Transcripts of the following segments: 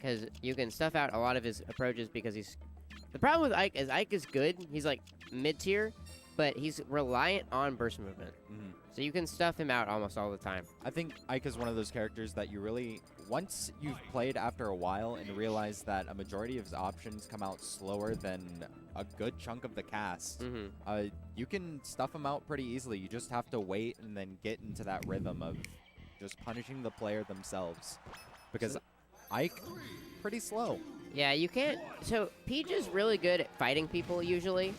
because you can stuff out a lot of his approaches because he's... The problem with Ike is good. He's like mid-tier, but he's reliant on burst movement. So you can stuff him out almost all the time. I think Ike is one of those characters that you really, once you've played after a while and realize that a majority of his options come out slower than a good chunk of the cast, you can stuff him out pretty easily. You just have to wait and then get into that rhythm of just punishing the player themselves. Because Ike, pretty slow. Yeah, you can't... So, Peach is really good at fighting people, usually.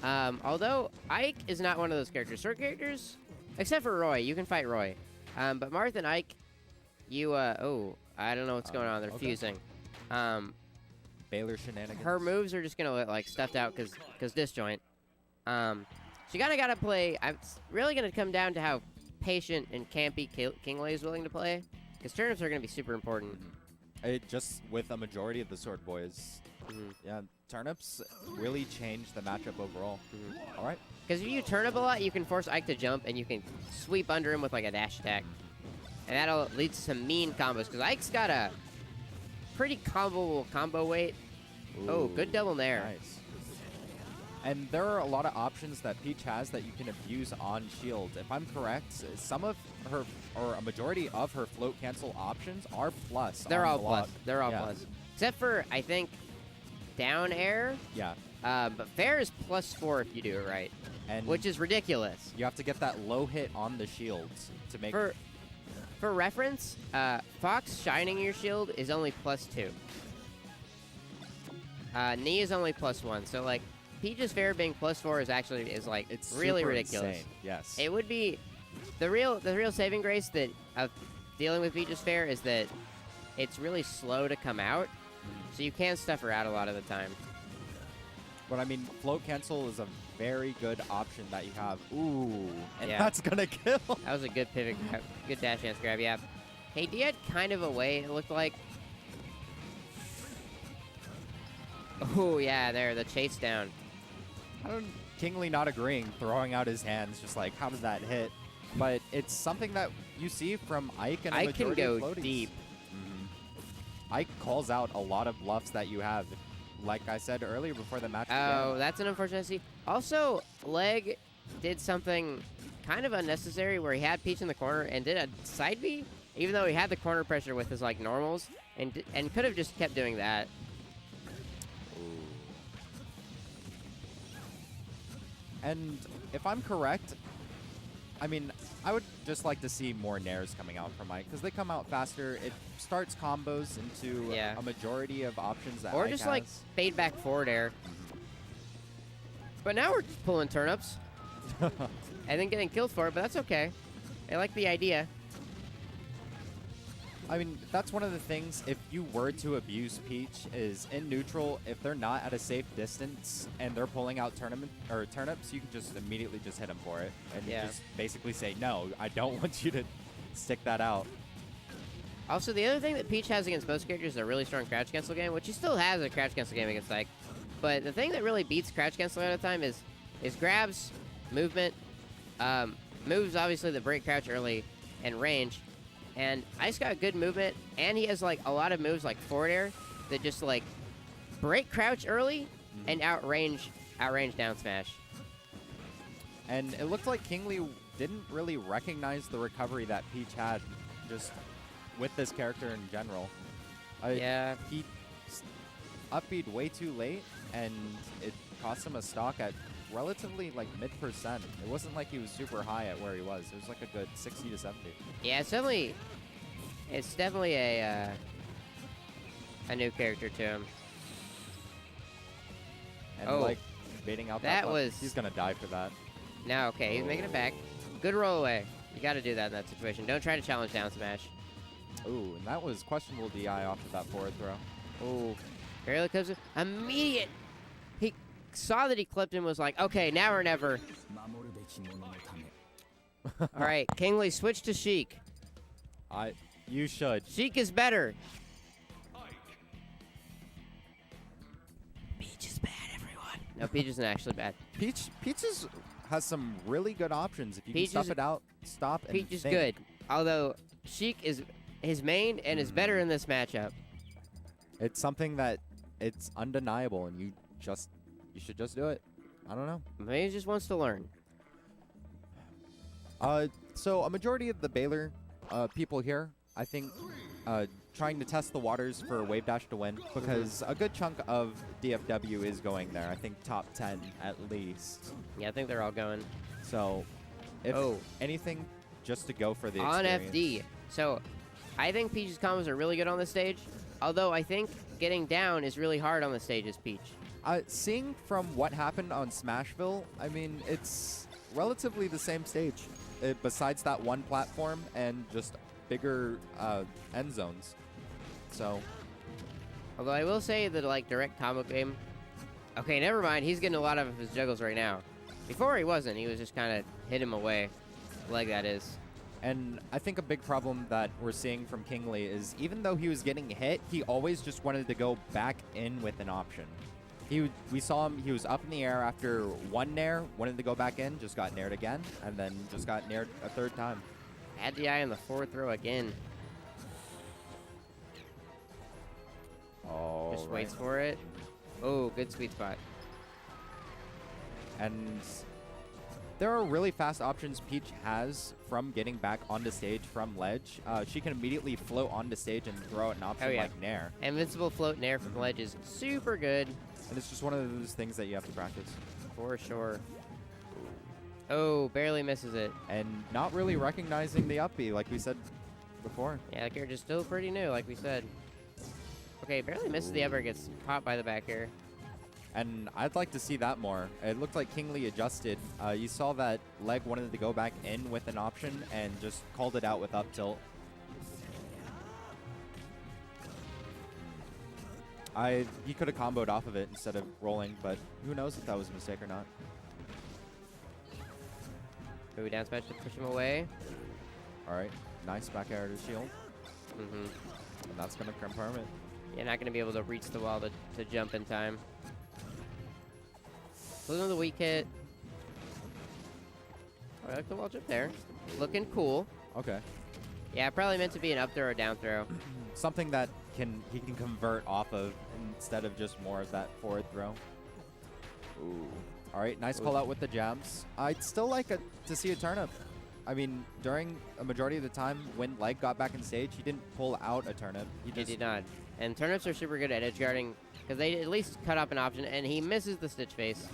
Although, Ike is not one of those characters. Certain characters, except for Roy, you can fight Roy. But Marth and Ike, you, oh, I don't know what's going on. They're fusing. Baylor shenanigans. Her moves are just going to look like stuffed out because disjoint. She kind of got to play... It's really going to come down to how patient and campy KinGly is willing to play. Because turnips are going to be super important. It just, with a majority of the Sword Boys, yeah, turnips really change the matchup overall. All right. Because if you turnip a lot, you can force Ike to jump, and you can sweep under him with, like, a dash attack. And that'll lead to some mean combos, because Ike's got a pretty comboable combo weight. Ooh, oh, good double nair. Nice. And there are a lot of options that Peach has that you can abuse on shield. If I'm correct, some of her, or a majority of her float cancel options are plus. They're all plus. They're all plus. Except for, I think, down air. Yeah. But fair is +4 if you do it right. And which is ridiculous. You have to get that low hit on the shields to make... For reference, Fox shining your shield is only +2. Knee is only +1. So, like, Peach's fair being +4 is actually like it's really ridiculous. Insane. Yes. It would be the real saving grace that of dealing with Peach's fair is that it's really slow to come out, so you can stuff her out a lot of the time. But I mean, float cancel is a very good option that you have. Ooh, and that's gonna kill. That was a good pivot, good dash dance grab. Yeah. Hey, D had kind of a way it looked like. Oh yeah, there the chase down. KinGly not agreeing, throwing out his hands, just like, how did that hit? But it's something that you see from Ike and a Ike can majority go of floaties. deep. Ike calls out a lot of bluffs that you have, like I said earlier before the match began. Oh, that's an unfortunate see. Also, Leg did something kind of unnecessary where he had Peach in the corner and did a side B, even though he had the corner pressure with his like normals, and could have just kept doing that. And if I'm correct, I mean, I would just like to see more nairs coming out from Ike because they come out faster. It starts combos into a majority of options that Or Ike just has. like fade back forward air. But now we're just pulling turnips. And then getting killed for it, but that's okay. I like the idea. I mean, that's one of the things, if you were to abuse Peach, is in neutral, if they're not at a safe distance and they're pulling out turnips, you can just immediately just hit them for it. And just basically say, no, I don't want you to stick that out. Also, the other thing that Peach has against most characters is a really strong crouch cancel game, which he still has a crouch cancel game against Ike. But the thing that really beats crouch cancel all the time is grabs, movement, moves obviously that break crouch early, and range. And Ike's got good movement, and he has like a lot of moves like forward air that just like break crouch early and outrange down smash. And it looked like KinGly didn't really recognize the recovery that Peach had just with this character in general. He up-beat way too late, and it cost him a stock at relatively like mid%. It wasn't like he was super high at where he was. It was like a good 60 to 70. Yeah, it's definitely a new character to him. And like baiting out that he's gonna die for that. No, okay, he's making it back. Good roll away. You got to do that in that situation. Don't try to challenge down smash. Ooh, and that was questionable DI off of that forward throw. Ooh, barely clips it. Immediate. He saw that he clipped him, was like, okay, now or never. All right, KinGly, switch to Sheik. You should. Sheik is better. Peach is bad, everyone. No, Peach isn't actually bad. Peach has some really good options. If you can stuff it out, stop and Peach is good. Although Sheik is his main and is better in this matchup. It's something that it's undeniable, and you should just do it. I don't know. Maybe he just wants to learn. So a majority of the Baylor people here, I think, trying to test the waters for Wave Dash to win, because a good chunk of DFW is going there. I think top 10 at least. Yeah, I think they're all going. So, if anything, just to go for the on experience. FD. So, I think Peach's combos are really good on this stage. Although I think getting down is really hard on the stage as Peach. Seeing from what happened on Smashville, I mean, it's relatively the same stage. Besides that one platform and just bigger end zones. So, although I will say that, like, direct combo game. Okay, never mind. He's getting a lot of his juggles right now. Before he wasn't. He was just kind of hit him away. Like that is. And I think a big problem that we're seeing from KinGly is even though he was getting hit, he always just wanted to go back in with an option. We saw him, he was up in the air after one nair, wanted to go back in, just got naired again, and then just got naired a third time. Had the eye on the forward throw again. Oh, just waits for it. Oh, good sweet spot. And there are really fast options Peach has from getting back onto stage from ledge. She can immediately float onto stage and throw an option like nair. Invincible float nair from ledge is super good. And it's just one of those things that you have to practice. For sure. Oh, barely misses it. And not really recognizing the up B, like we said before. Yeah, the character's still pretty new, like we said. Okay, barely misses the up air, gets caught by the back air. And I'd like to see that more. It looked like KinGly adjusted. You saw that leg wanted to go back in with an option and just called it out with up tilt. He could have comboed off of it instead of rolling, but who knows if that was a mistake or not. Maybe down smash to push him away. All right, nice back air to shield. And that's going to confirm it. You're not going to be able to reach the wall to jump in time. Losing with the weak hit. Oh, I like the wall jump there. Looking cool. Okay. Yeah, probably meant to be an up throw or down throw. Something that he can convert off of instead of just more of that forward throw. Ooh. All right, nice call out with the jabs. I'd still like to see a turnip. I mean, during a majority of the time when leg got back in stage, he didn't pull out a turnip. He did not. And turnips are super good at edge guarding because they at least cut up an option, and he misses the stitch face.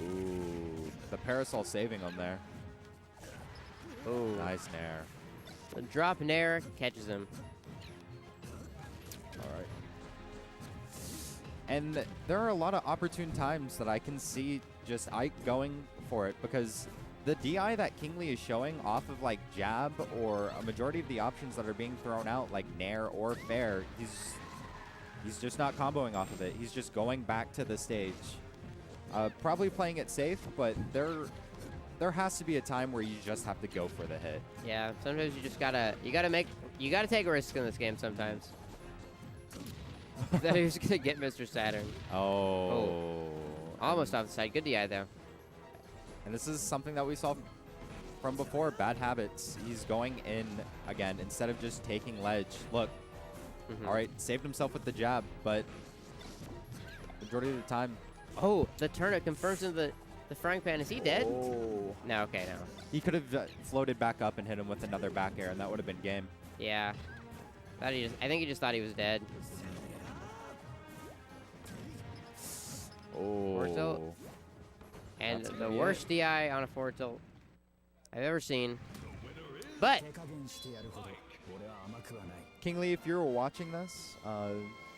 Ooh, the parasol saving him there. Ooh. Nice nair. The drop nair catches him. All right. And there are a lot of opportune times that I can see just Ike going for it, because the DI that KinGly is showing off of like jab or a majority of the options that are being thrown out like nair or fair, he's just not comboing off of it. He's just going back to the stage. Probably playing it safe, but there has to be a time where you just have to go for the hit. Yeah, sometimes you just gotta take a risk in this game sometimes. That he was gonna get Mr. Saturn. Oh. Almost off the side. Good DI though. And this is something that we saw from before, bad habits. He's going in again instead of just taking ledge. Look. All right, saved himself with the jab, but majority of the time. Oh, the turnip confirms in the frying pan. Is he dead? Oh. No, okay, no. He could have floated back up and hit him with another back air, and that would have been game. Yeah. I think he just thought he was dead. Oh. Forward tilt. And the worst DI on a forward tilt I've ever seen. But KinGly, if you're watching this,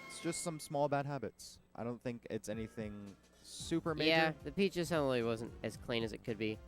it's just some small bad habits. I don't think it's anything super major. yeah, the Peach assembly wasn't as clean as it could be.